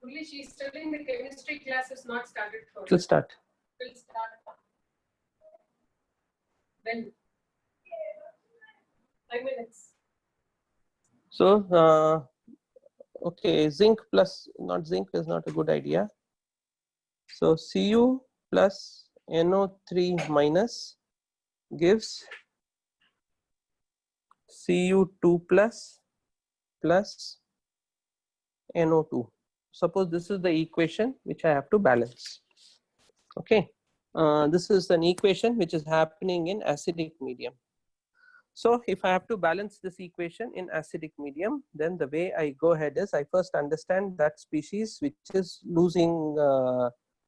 Only she's studying the chemistry class is not started for. It will start. Will start. When? 5 minutes. So, okay, zinc plus, not zinc is not a good idea. So Cu plus NO3 minus gives Cu2 plus NO2. Suppose this is the equation which I have to balance. Okay, this is an equation which is happening in acidic medium. So if I have to balance this equation in acidic medium, then the way I go ahead is I first understand that species which is losing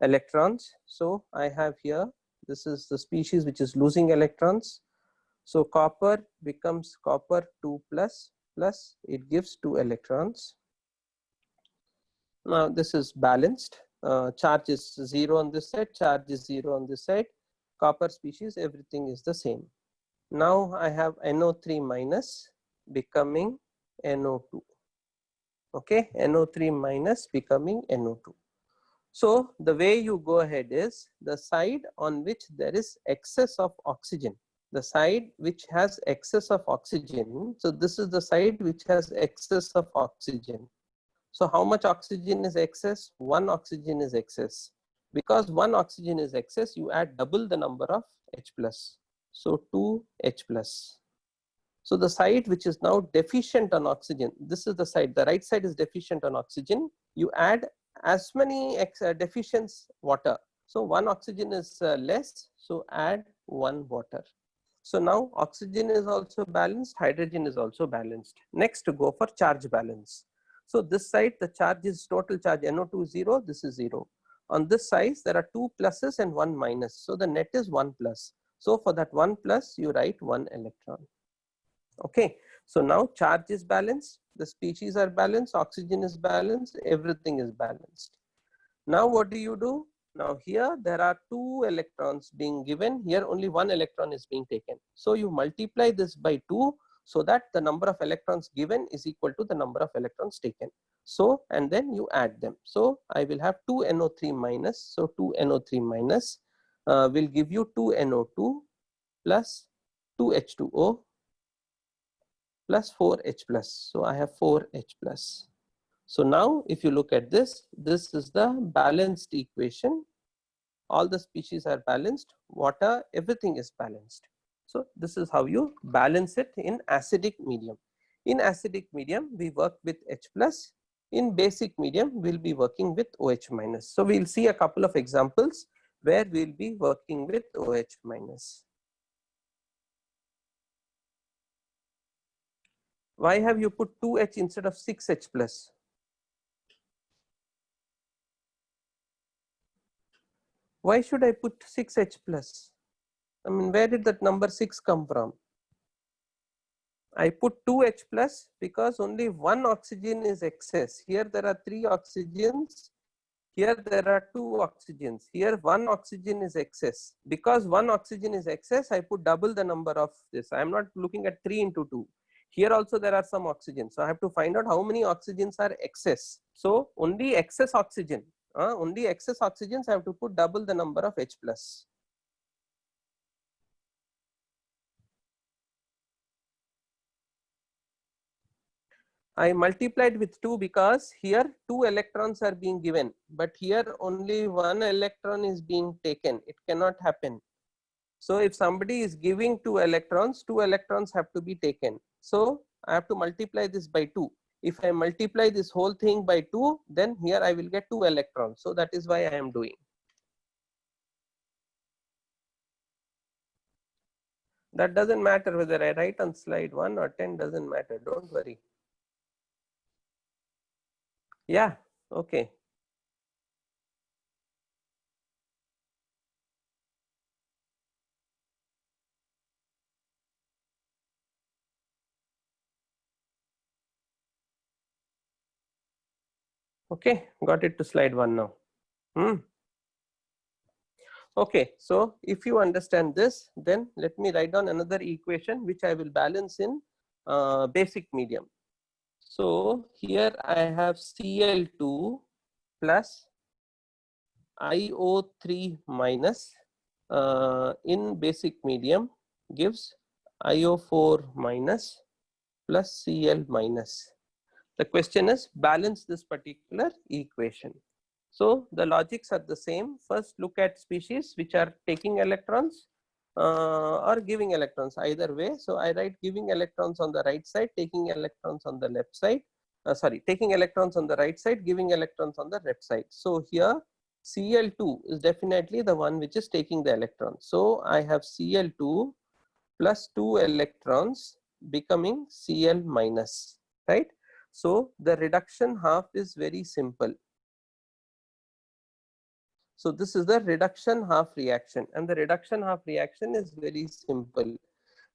electrons. So I have here, this is the species which is losing electrons. So copper becomes copper 2 plus, it gives 2 electrons. Now this is balanced. Charge is 0 on this side, charge is 0 on this side. Copper species, everything is the same. Now I have NO3 minus becoming NO2. Okay, NO3 minus becoming NO2. So the way you go ahead is the side on which there is excess of oxygen. The side which has excess of oxygen. So this is the side which has excess of oxygen. So how much oxygen is excess? 1 oxygen is excess. Because 1 oxygen is excess, you add double the number of H plus. So 2H plus. So the side which is now deficient on oxygen, this is the side, the right side is deficient on oxygen. You add as many deficients water. So 1 oxygen is less, so add 1 water. So now oxygen is also balanced, hydrogen is also balanced. Next to go for charge balance. So this side the charge is total charge NO2 is 0, this is 0. On this side there are 2 pluses and 1 minus. So the net is 1 plus. So for that 1 plus you write 1 electron. Okay. So now charge is balanced, the species are balanced, oxygen is balanced, everything is balanced. Now what do? Now here there are 2 electrons being given, here only 1 electron is being taken. So you multiply this by 2 so that the number of electrons given is equal to the number of electrons taken. So and then you add them. So I will have 2 NO3 minus, so 2 NO3 minus will give you 2 NO2 plus 2 H2O plus 4H plus. So I have 4H plus. So now if you look at this, this is the balanced equation. All the species are balanced, water, everything is balanced. So this is how you balance it in acidic medium. In acidic medium, we work with H plus. In basic medium, we'll be working with OH minus. So we'll see a couple of examples where we'll be working with OH minus. Why have you put 2H instead of 6H plus? Why should I put 6H plus? I mean, where did that number 6 come from? I put 2H plus because only 1 oxygen is excess. Here there are 3 oxygens. Here there are 2 oxygens. Here 1 oxygen is excess. Because 1 oxygen is excess, I put double the number of this. I am not looking at 3 into 2. Here also there are some oxygens. So I have to find out how many oxygens are excess. So only excess oxygen. Only excess oxygens I have to put double the number of H plus. I multiplied with 2 because here 2 electrons are being given, but here only 1 electron is being taken. It cannot happen. So if somebody is giving 2 electrons have to be taken. So I have to multiply this by 2. If I multiply this whole thing by 2, then here I will get 2 electrons. So that is why I am doing. That doesn't matter whether I write on slide 1 or 10, doesn't matter. Don't worry. Yeah, okay. Okay, got it to slide 1 now. Okay, so if you understand this, then let me write down another equation which I will balance in basic medium. So here I have Cl2 plus IO3 minus in basic medium gives IO4 minus plus Cl minus. The question is balance this particular equation. So the logics are the same. First look at species which are taking electrons or giving electrons, either way. So I write giving electrons on the right side, taking electrons on the left side. Taking electrons on the right side, giving electrons on the left side. So here Cl2 is definitely the one which is taking the electrons. So I have Cl2 plus 2 electrons becoming Cl minus, right? So the reduction half is very simple. So this is the reduction half reaction, and the reduction half reaction is very simple.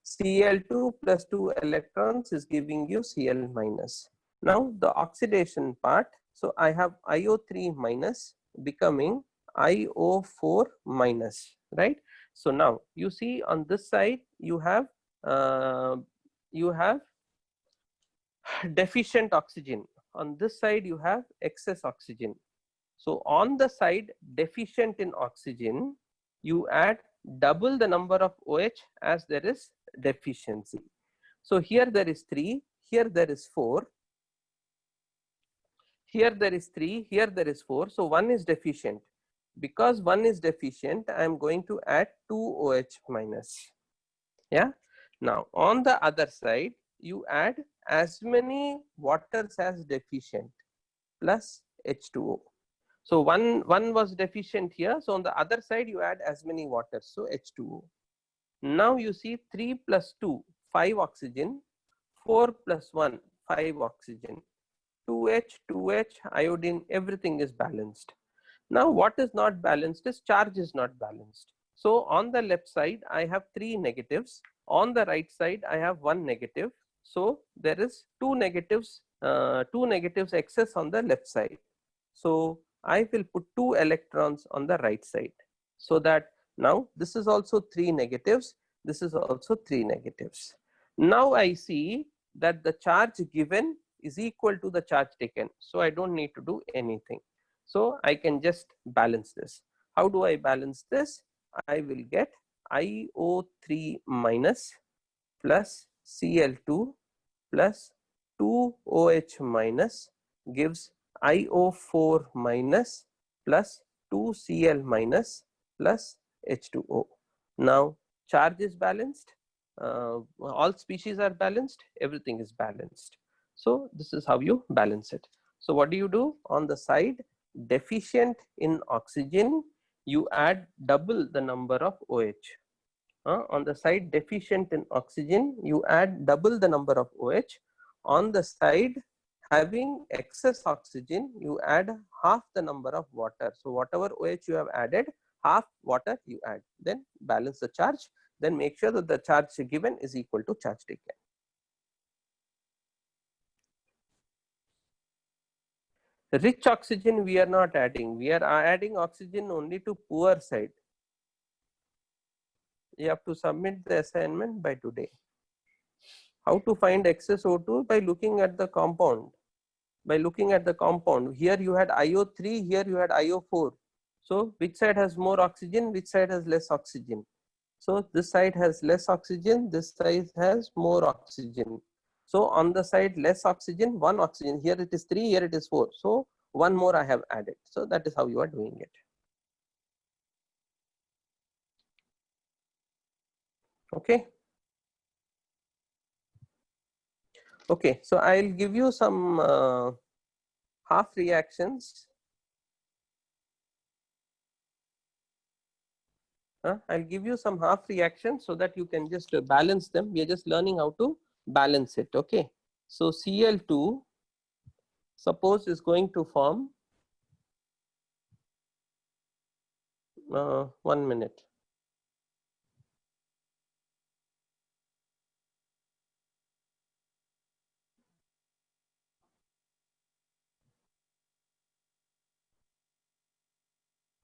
Cl2 plus 2 electrons is giving you Cl minus. Now the oxidation part, so I have IO3 minus becoming IO4 minus, right? So now you see on this side you have deficient oxygen. On this side you have excess oxygen. So on the side deficient in oxygen, you add double the number of OH as there is deficiency. So here there is 3, here there is 4, here there is 3, here there is 4. So 1 is deficient. Because 1 is deficient, I am going to add 2 OH minus. Yeah. Now on the other side, you add as many waters as deficient plus H2O. So one was deficient here. So on the other side, you add as many waters. So H2O. Now you see 3 plus 2, 5 oxygen, 4 plus 1, 5 oxygen, 2H, 2H, iodine, everything is balanced. Now what is not balanced is charge is not balanced. So on the left side, I have 3 negatives. On the right side, I have 1 negative. So there is 2 negatives excess on the left side. So I will put 2 electrons on the right side, so that now this is also 3 negatives, this is also 3 negatives. Now I see that the charge given is equal to the charge taken, so I don't need to do anything. So I can just balance this. How do I balance this? I will get IO3 minus plus Cl2 plus 2OH minus gives IO4 minus plus 2Cl minus plus H2O. Now charge is balanced, all species are balanced, everything is balanced. So this is how you balance it. So what do you do? On the side deficient in oxygen, you add double the number of OH. On the side deficient in oxygen, you add double the number of OH. On the side having excess oxygen, you add half the number of water. So whatever OH you have added, half water you add. Then balance the charge. Then make sure that the charge given is equal to charge taken. Rich oxygen we are not adding. We are adding oxygen only to poor side. You have to submit the assignment by today. How to find excess O2? By looking at the compound. By looking at the compound, here you had IO3, here you had IO4. So which side has more oxygen, which side has less oxygen? So this side has less oxygen, this side has more oxygen. So on the side less oxygen, 1 oxygen, here it is 3, here it is 4. So 1 more I have added. So that is how you are doing it. Okay. Okay, so I'll give you some half reactions. I'll give you some half reactions so that you can just balance them. We are just learning how to balance it. Okay, so Cl2 suppose is going to form 1 minute.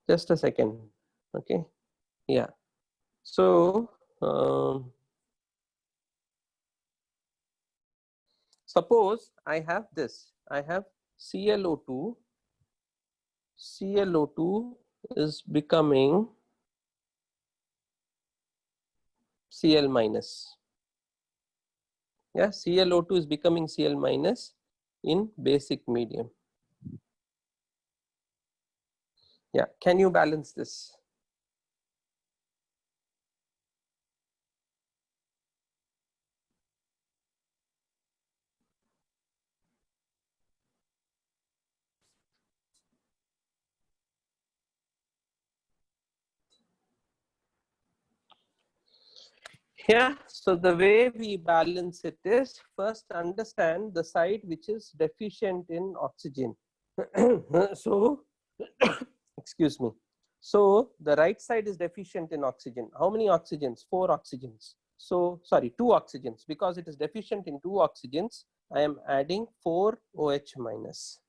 Just a second. Okay, yeah. So suppose I have this. I have ClO2 ClO2 is becoming Cl minus. Yeah, ClO2 is becoming Cl minus in basic medium. Yeah, can you balance this? Yeah, so the way we balance it is first understand the side which is deficient in oxygen. So, excuse me. So the right side is deficient in oxygen. How many oxygens? 4 oxygens. So, sorry, 2 oxygens. Because it is deficient in 2 oxygens, I am adding 4 OH minus.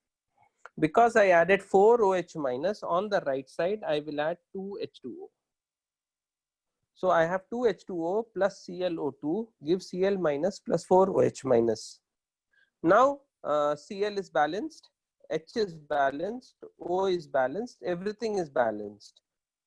Because I added 4 OH minus, on the right side, I will add 2 H2O. So I have 2 H2O plus ClO2 gives Cl minus plus 4 OH minus. Now Cl is balanced, H is balanced, O is balanced, everything is balanced.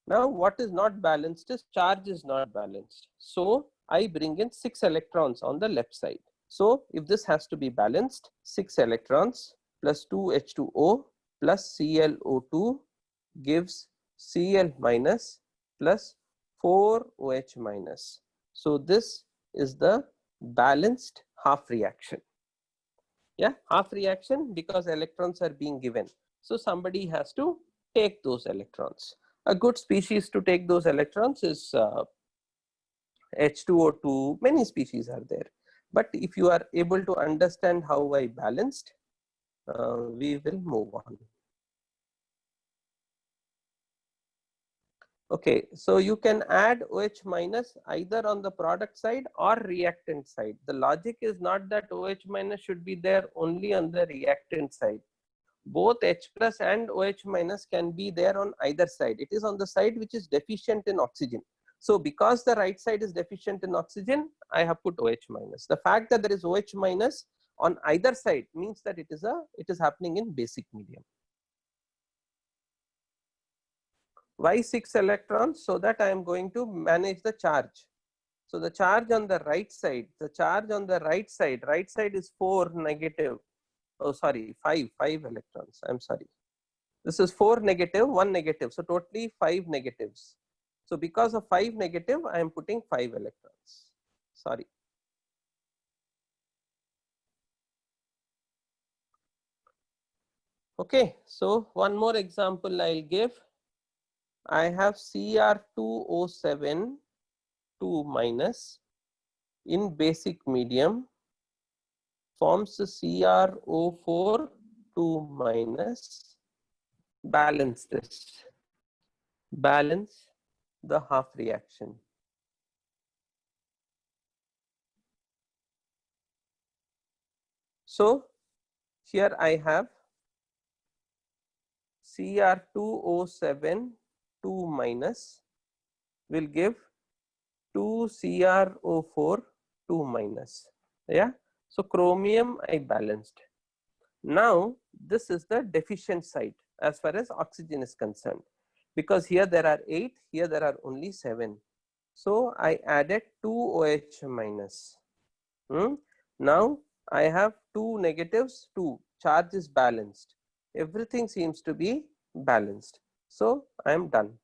Now what is not balanced is charge is not balanced. So I bring in 6 electrons on the left side. So if this has to be balanced, 6 electrons plus 2 H2O plus ClO2 gives Cl minus plus 4 OH minus. So this is the balanced half reaction. Yeah, half reaction because electrons are being given. So somebody has to take those electrons. A good species to take those electrons is H2O2. Many species are there. But if you are able to understand how I balanced, we will move on. Okay, so you can add OH minus either on the product side or reactant side. The logic is not that OH minus should be there only on the reactant side. Both H plus and OH minus can be there on either side. It is on the side which is deficient in oxygen. So because the right side is deficient in oxygen, I have put OH minus. The fact that there is OH minus on either side means that it is happening in basic medium. Why 6 electrons? So that I am going to manage the charge. So the charge on the right side, right side is 4 negative. Oh, sorry, 5 electrons. I'm sorry. This is 4 negative, 1 negative. So totally 5 negatives. So because of 5 negative, I am putting 5 electrons. Sorry. Okay, so one more example I'll give. I have Cr2O7 2 minus in basic medium forms CrO4 2 minus. Balance this. Balance the half reaction. So here I have Cr2O7 2 minus will give 2 CrO4 2 minus. Yeah. So chromium I balanced. Now this is the deficient side as far as oxygen is concerned, because here there are 8, here there are only 7. So I added 2 OH minus. Now I have 2 negatives, 2. Charge is balanced. Everything seems to be balanced. So I am done.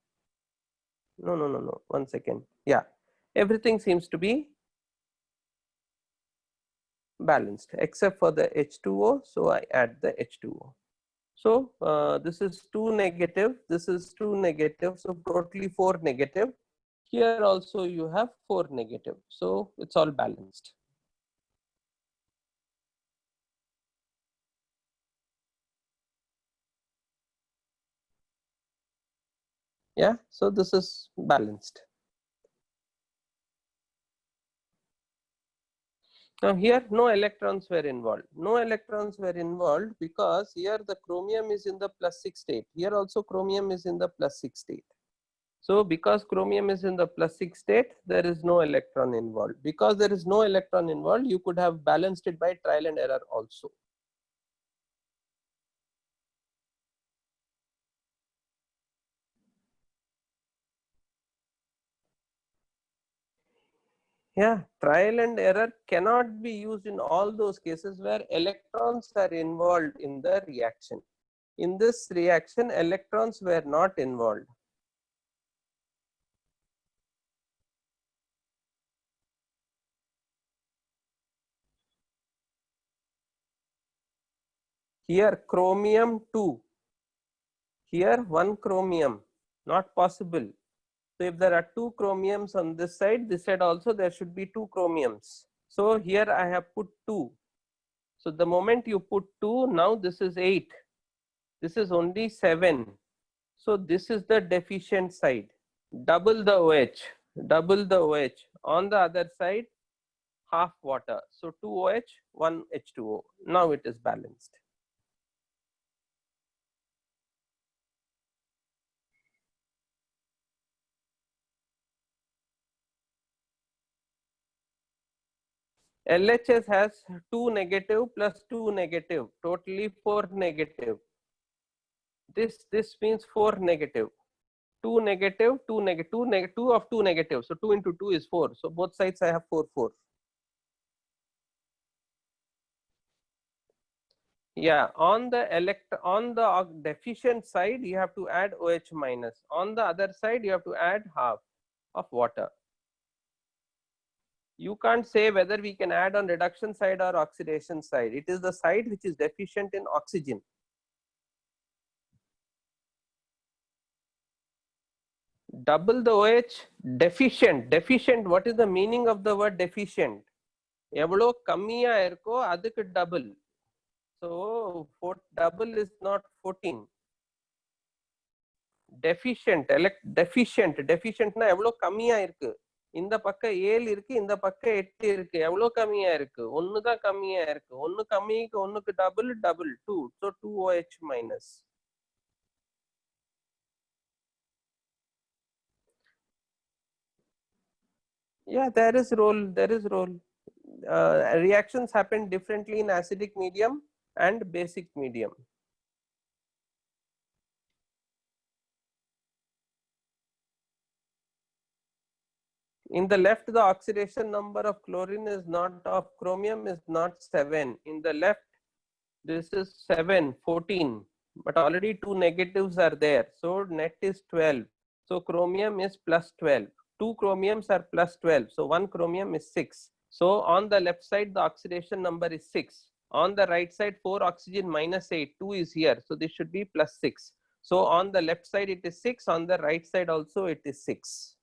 No. 1 second. Yeah. Everything seems to be balanced except for the H2O. So I add the H2O. So this is 2 negative. This is 2 negative. So totally 4 negative. Here also you have 4 negative. So it's all balanced. Yeah, so this is balanced. Now here no electrons were involved. No electrons were involved because here the chromium is in the +6 state. Here also chromium is in the +6 state. So because chromium is in the +6 state, there is no electron involved. Because there is no electron involved, you could have balanced it by trial and error also. Yeah, trial and error cannot be used in all those cases where electrons are involved in the reaction. In this reaction, electrons were not involved. Here chromium 2, here 1 chromium, not possible. So if there are 2 chromiums on this side also there should be 2 chromiums. So here I have put 2. So the moment you put 2, now this is 8. This is only 7. So this is the deficient side. Double the OH, double the OH. On the other side, half water. So 2 OH, 1 H2O. Now it is balanced. LHS has 2 negative plus 2 negative, totally 4 negative. This means 4 negative. 2 negative, 2 negative, 2 of 2 negative. So 2 into 2 is 4. So both sides I have 4, 4. Yeah, on the deficient side you have to add OH minus. On the other side you have to add half of water. You can't say whether we can add on reduction side or oxidation side. It is the side which is deficient in oxygen. Double the OH, deficient. Deficient, what is the meaning of the word deficient? எவ்வளோ கம்மியா இருக்கோ அதுக்கு double. So double is not 14. Deficient னா எவ்வளோ கம்மியா இருக்கு. இந்த பக்கம் 7 இருக்கு, இந்த பக்கம் 8 இருக்கு. எவ்வளோ கம்மியா இருக்கு? 1 தான் கம்மியா இருக்கு. 1 கம்மிக்கு 1க்கு double 2. So 2 OH minus. Yeah, there is role. Reactions happen differently in acidic medium and basic medium. In the left, the oxidation number of chromium is not 7. In the left, this is 7, 14, but already 2 negatives are there. So net is 12. So chromium is plus 12. 2 chromiums are plus 12. So 1 chromium is 6. So on the left side, the oxidation number is 6. On the right side, 4 oxygen minus 8, 2 is here. So this should be plus 6. So on the left side, it is 6. On the right side also, it is 6.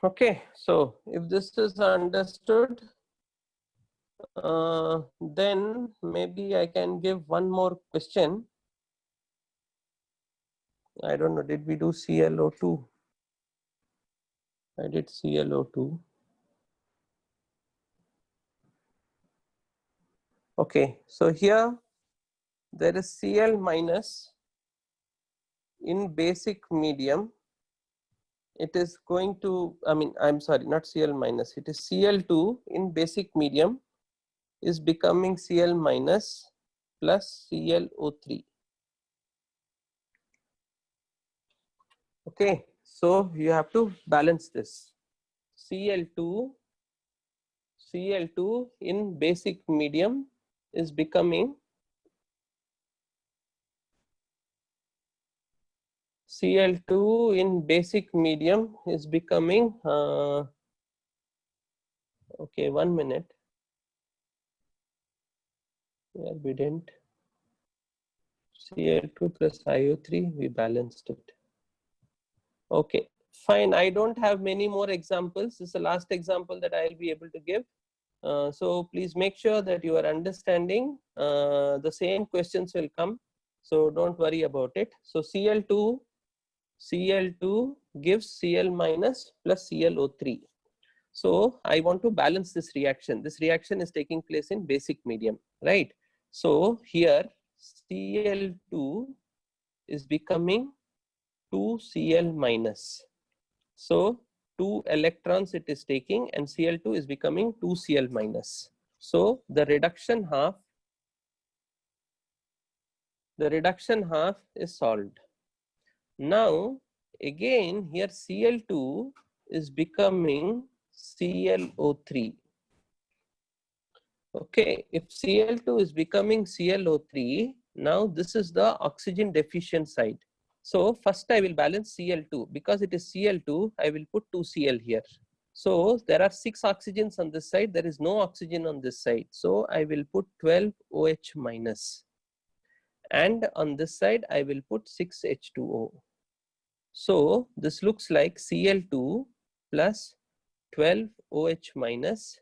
Okay, so if this is understood, then maybe I can give one more question. I don't know, did we do ClO2? I did ClO2. Okay, so here there is Cl minus in basic medium. It is going to, I'm sorry, not Cl minus, it is Cl2 in basic medium is becoming Cl minus plus ClO3. Okay, so you have to balance this. Cl2 in basic medium is becoming Cl2 in basic medium is becoming okay, 1 minute. Yeah, we didn't. Cl2 plus IO3, we balanced it. Okay, fine. I don't have many more examples. This is the last example that I'll be able to give. So please make sure that you are understanding. The same questions will come. So don't worry about it. So Cl2 gives Cl minus plus ClO3. So I want to balance this reaction. This reaction is taking place in basic medium, right? So here Cl2 is becoming 2Cl minus. So 2 electrons it is taking, and Cl2 is becoming 2Cl minus. So the reduction half is solved. Now again here Cl2 is becoming ClO3. Okay, if Cl2 is becoming ClO3, now this is the oxygen deficient side. So first I will balance Cl2. Because it is Cl2, I will put 2Cl here. So there are 6 oxygens on this side. There is no oxygen on this side. So I will put 12 OH minus. And on this side, I will put 6 H2O. So this looks like Cl2 plus 12 OH minus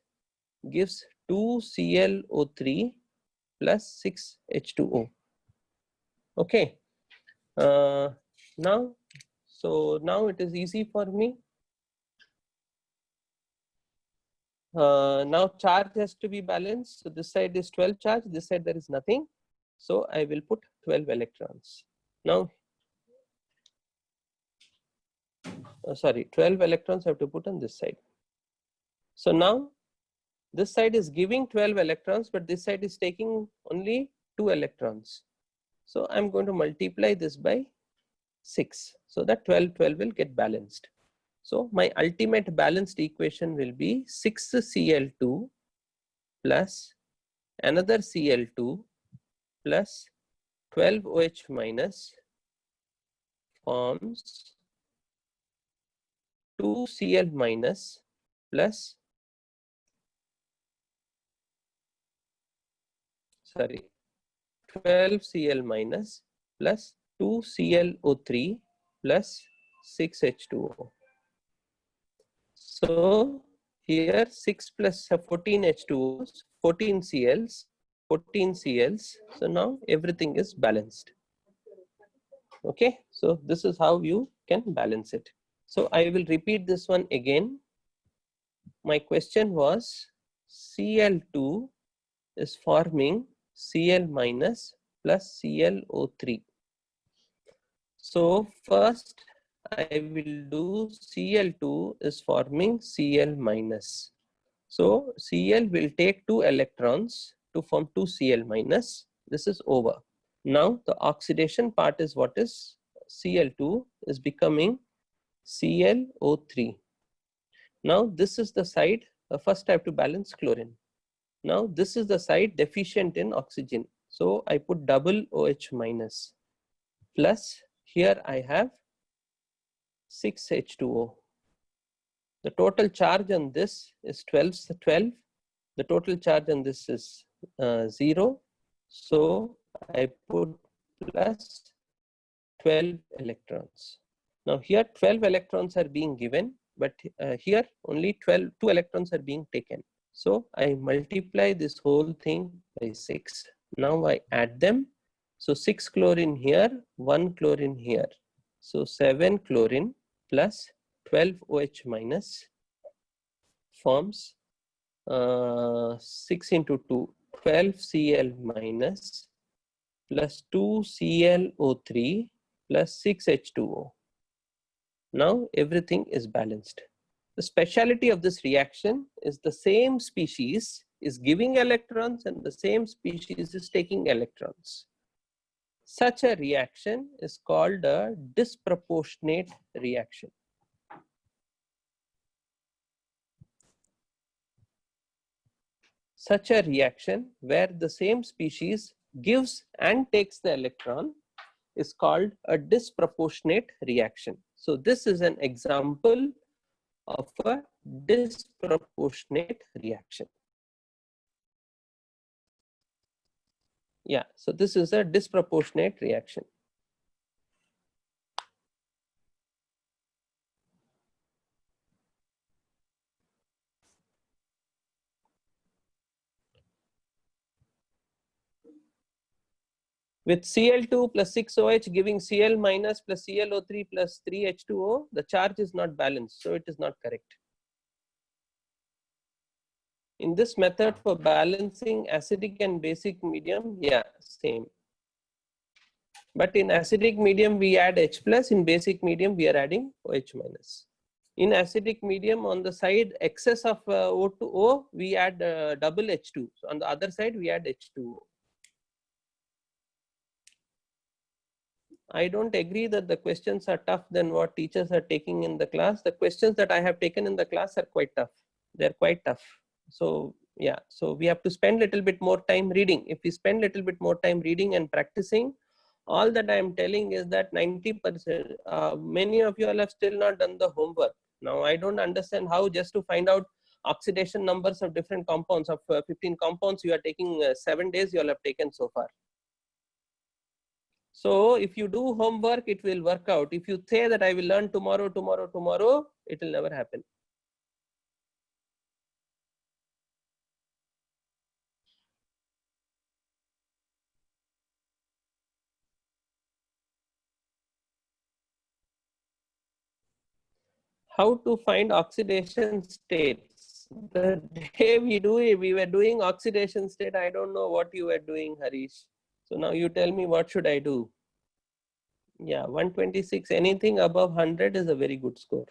gives 2 ClO3 plus 6 H2O. Okay. Now it is easy for me. Now charge has to be balanced. So this side is 12 charge, this side there is nothing. So I will put 12 electrons. Now, 12 electrons I have to put on this side. So now this side is giving 12 electrons, but this side is taking only 2 electrons. So I'm going to multiply this by 6 so that 12 will get balanced. So my ultimate balanced equation will be 6 Cl2 plus another Cl2 plus 12 OH minus forms 2 Cl minus plus 12 Cl minus plus 2 ClO3 plus 6 H2O. So here 6 plus 14 H2Os, 14 Cls, 14 Cls. So now everything is balanced. Okay, so this is how you can balance it. So I will repeat this one again. My question was Cl2 is forming Cl minus plus ClO3. So first I will do Cl2 is forming Cl minus. So Cl will take 2 electrons to form 2 Cl minus. This is over. Now the oxidation part is what is Cl2 is becoming ClO3. Now this is the side, first I have to balance chlorine. Now this is the side deficient in oxygen. So I put double OH minus plus here I have 6 H2O. The total charge on this is 12. The total charge on this is 0. So I put plus 12 electrons. Now here 12 electrons are being given, but here only 2 electrons are being taken. So I multiply this whole thing by 6. Now I add them. So 6 chlorine here, 1 chlorine here. So 7 chlorine plus 12 OH minus forms 6 into 2, 12 Cl minus plus 2 ClO3 plus 6 H2O. Now everything is balanced. The speciality of this reaction is the same species is giving electrons and the same species is taking electrons. Such a reaction is called a disproportionate reaction. Such a reaction where the same species gives and takes the electron is called a disproportionate reaction. So this is an example of a disproportionate reaction. Yeah, so this is a disproportionate reaction. With Cl2 plus 6OH giving Cl minus plus ClO3 plus 3H2O, the charge is not balanced, so it is not correct. In this method for balancing acidic and basic medium, yeah, same. But in acidic medium, we add H plus. In basic medium, we are adding OH minus. In acidic medium, on the side excess of O2O, we add double H2. So on the other side, we add H2O. I don't agree that the questions are tough than what teachers are taking in the class. The questions that I have taken in the class are quite tough. They're quite tough. So yeah, so we have to spend a little bit more time reading. If we spend a little bit more time reading and practicing, all that I am telling is that 90%, many of you all have still not done the homework. Now, I don't understand how just to find out oxidation numbers of different compounds of 15 compounds you are taking 7 days you all have taken so far. So if you do homework, it will work out. If you say that I will learn tomorrow, it will never happen. How to find oxidation states? The day we were doing oxidation state, I don't know what you were doing, Harish. So now you tell me, what should I do? Yeah, 126, anything above 100 is a very good score.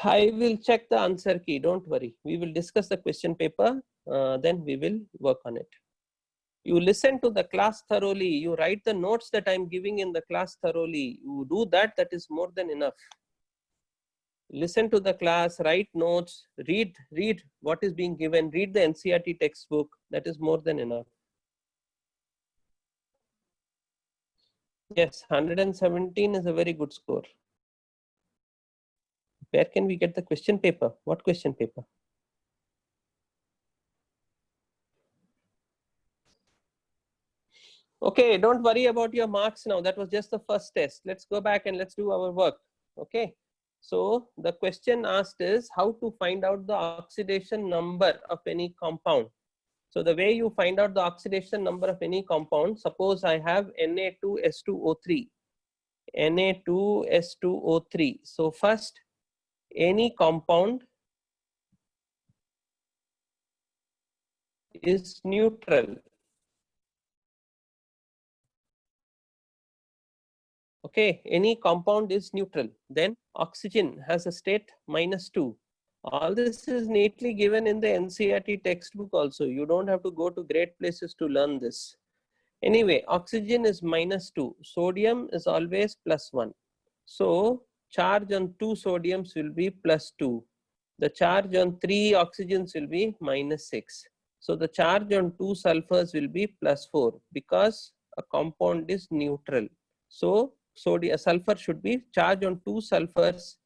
I will check the answer key, don't worry. We will discuss the question paper, then we will work on it. You listen to the class thoroughly, you write the notes that I'm giving in the class thoroughly. You do that, that is more than enough. Listen to the class, write notes, read what is being given, read the NCERT textbook, that is more than enough. Yes, 117 is a very good score. Where can we get the question paper? What question paper? Okay, don't worry about your marks now. That was just the first test. Let's go back and let's do our work. Okay. So the question asked is how to find out the oxidation number of any compound. So the way you find out the oxidation number of any compound, suppose I have Na2S2O3. Na2S2O3. So first, any compound is neutral. Okay, any compound is neutral. Then oxygen has a state -2. All this is neatly given in the NCERT textbook also. You don't have to go to great places to learn this. Anyway, oxygen is -2. Sodium is always +1. So charge on 2 sodiums will be +2. The charge on 3 oxygens will be -6. So the charge on 2 sulfurs will be +4 because a compound is neutral. So sulfur should be, charge on 2 sulfurs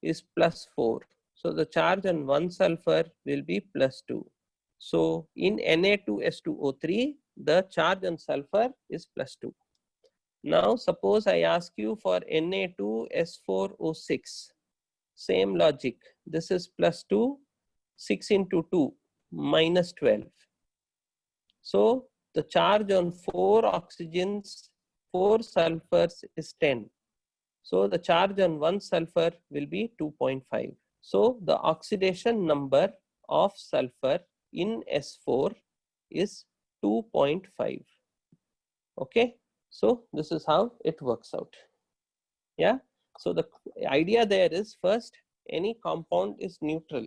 is +4. So the charge on 1 sulfur will be +2. So in Na2S2O3, the charge on sulfur is +2. Now suppose I ask you for Na2S4O6. Same logic. This is +2, 6 into 2, -12. So the charge on 4 oxygens, 4 sulfurs is 10. So the charge on 1 sulfur will be 2.5. So the oxidation number of sulfur in S4 is 2.5. Okay, so this is how it works out. Yeah, so the idea there is, first, any compound is neutral.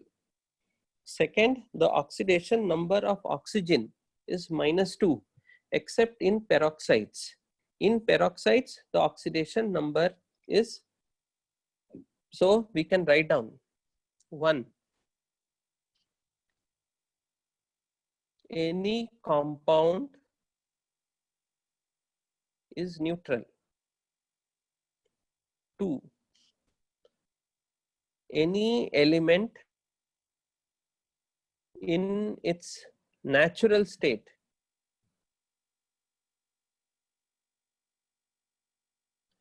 Second, the oxidation number of oxygen is -2, except in peroxides. In peroxides, the oxidation number is, so we can write down 1. Any compound is neutral. 2. Any element in its natural state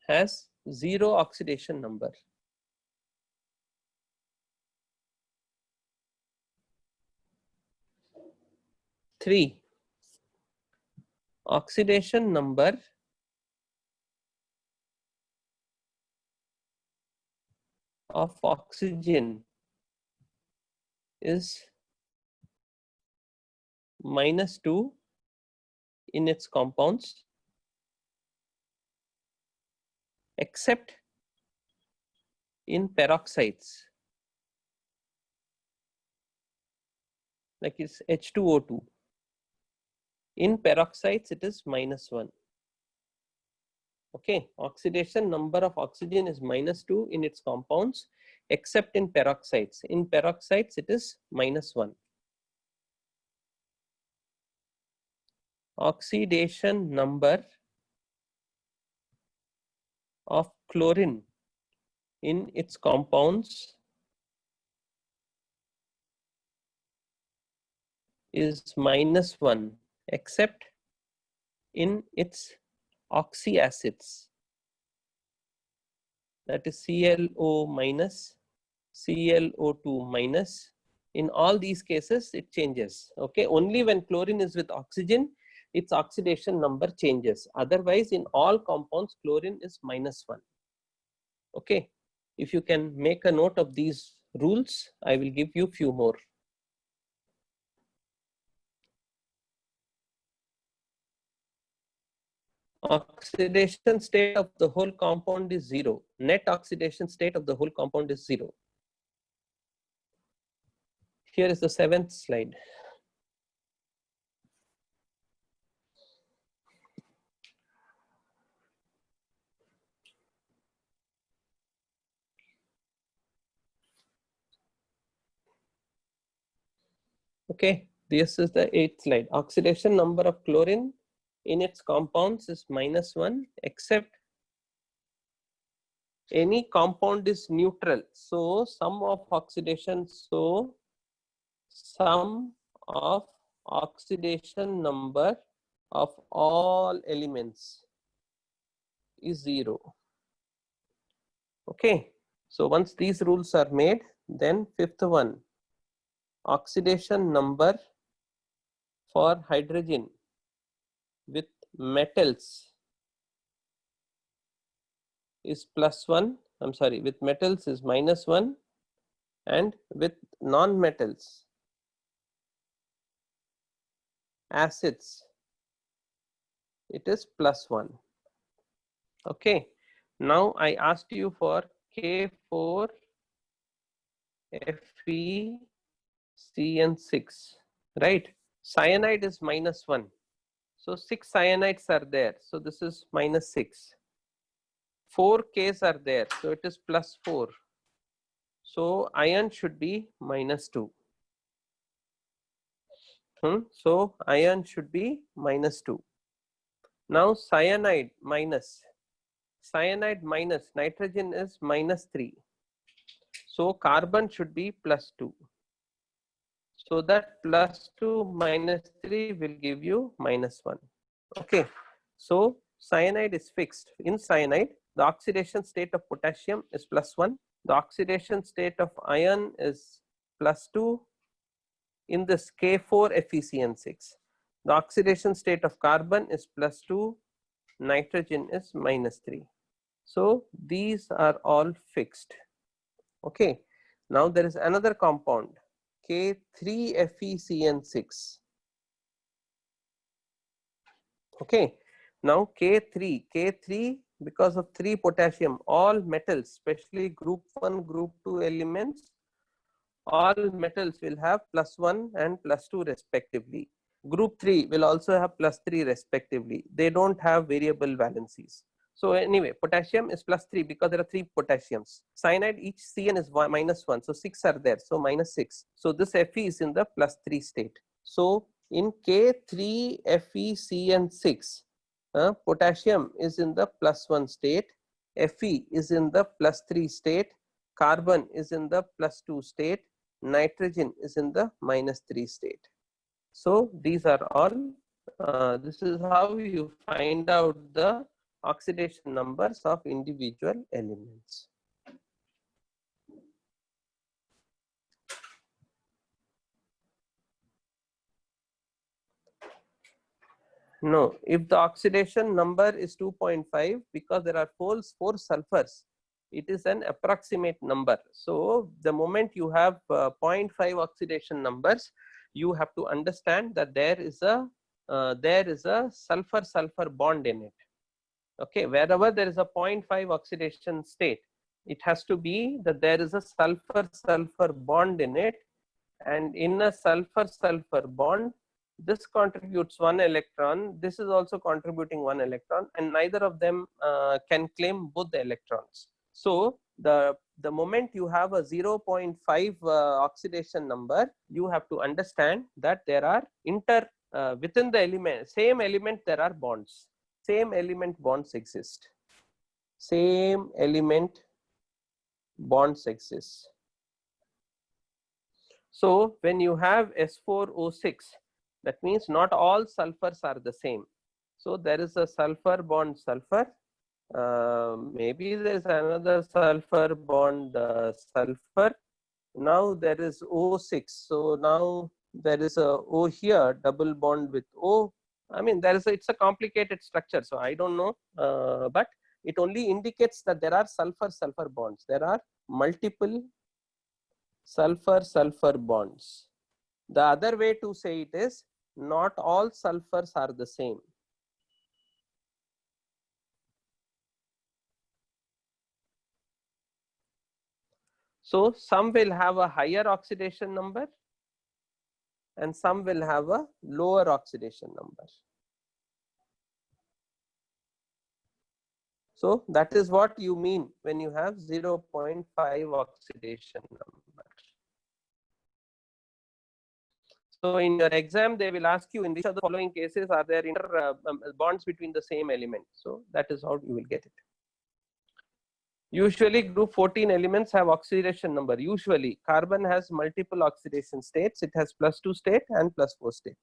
has 0 oxidation number. 3. Oxidation number of oxygen is -2 in its compounds except in peroxides, like it's H2O2. In peroxides, it is -1. Okay, oxidation number of oxygen is -2 in its compounds, except in peroxides. In peroxides, it is -1. Oxidation number of chlorine in its compounds is -1, except in its oxyacids, that is ClO minus, ClO2 minus. In all these cases, it changes. Okay, only when chlorine is with oxygen, its oxidation number changes. Otherwise, in all compounds, chlorine is -1. Okay, if you can make a note of these rules, I will give you few more. Oxidation state of the whole compound is 0. Net oxidation state of the whole compound is 0. Here is the 7th slide. Okay, this is the 8th slide. Oxidation number of chlorine in its compounds is -1, except any compound is neutral. So sum of oxidation, so sum of oxidation number of all elements is 0. Okay, so once these rules are made, then 5th one, oxidation number for hydrogen with metals is +1. I'm sorry, with metals is -1, and with non-metals, acids, it is +1. Okay, now I asked you for K4 FeCN6, right? Cyanide is -1. So 6 cyanides are there. So this is -6. 4 Ks are there. So it is +4. So iron should be -2. So iron should be -2. Now cyanide minus. Cyanide minus nitrogen is -3. So carbon should be +2. So that +2 -3 will give you -1. Okay. So cyanide is fixed. In cyanide, the oxidation state of potassium is +1. The oxidation state of iron is +2. In this K4 FeCN6, the oxidation state of carbon is +2. Nitrogen is -3. So these are all fixed. Okay. Now there is another compound, K3 FeCN6. Okay. Now K3, because of 3 potassium, all metals, especially group 1, group 2 elements, all metals will have +1 and +2 respectively. Group 3 will also have +3 respectively. They don't have variable valencies. So anyway, potassium is +3 because there are 3 potassiums. Cyanide, each CN is -1. So 6 are there. So -6. So this Fe is in the +3 state. So in K3 FeCN6, potassium is in the +1 state. Fe is in the +3 state. Carbon is in the +2 state. Nitrogen is in the -3 state. So these are all, this is how you find out the oxidation numbers of individual elements. No, if the oxidation number is 2.5, because there are 4 sulfurs, it is an approximate number. So the moment you have 0.5 oxidation numbers, you have to understand that there is a sulfur-sulfur bond in it. Okay, wherever there is a 0.5 oxidation state, it has to be that there is a sulfur-sulfur bond in it, and in a sulfur-sulfur bond, this contributes 1 electron, this is also contributing 1 electron, and neither of them can claim both the electrons. So the moment you have a 0.5 oxidation number, you have to understand that there are within the element, same element, there are bonds. Same element bonds exist. Same element bonds exist. So when you have S4O6, that means not all sulfurs are the same. So there is a sulfur bond sulfur. Maybe there is another sulfur bond sulfur. Now there is O6. So now there is a O here, double bond with O. I mean, it's a complicated structure, so I don't know, but it only indicates that there are sulfur-sulfur bonds. There are multiple sulfur-sulfur bonds. The other way to say it is, not all sulfurs are the same. So some will have a higher oxidation number and some will have a lower oxidation number. So that is what you mean when you have 0.5 oxidation number. So in your exam, they will ask you, in which of the following cases are there bonds between the same element. So that is how you will get it. Usually group 14 elements have oxidation number. Usually carbon has multiple oxidation states. It has +2 state and +4 state.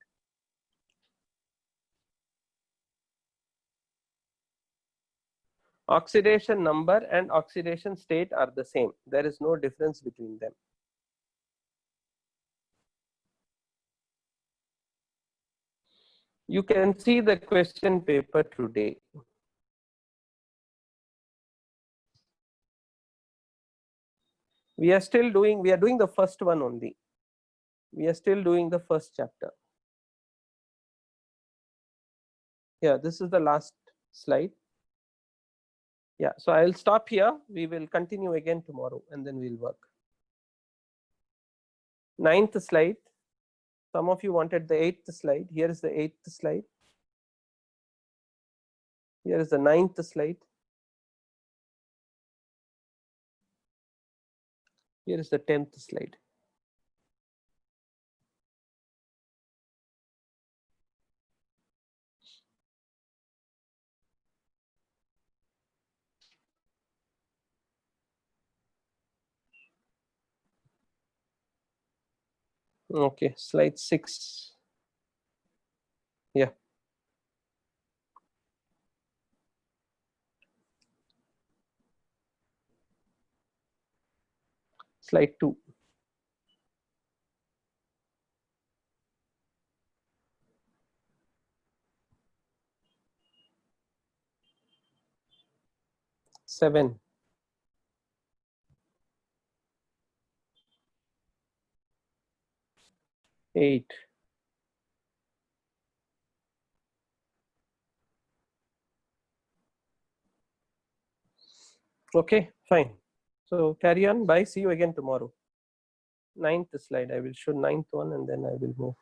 Oxidation number and oxidation state are the same. There is no difference between them. You can see the question paper today. We are doing the first one only. We are still doing the first chapter. Yeah, this is the last slide. Yeah, so I'll stop here. We will continue again tomorrow and then we'll work. 9th slide. Some of you wanted the 8th slide. Here is the 8th slide. Here is the 9th slide. Here is the 10th slide. Okay, slide 6. Yeah. Slide 2. Seven. Eight. Okay, fine. So carry on. Bye. See you again tomorrow. 9th slide. I will show 9th one and then I will move.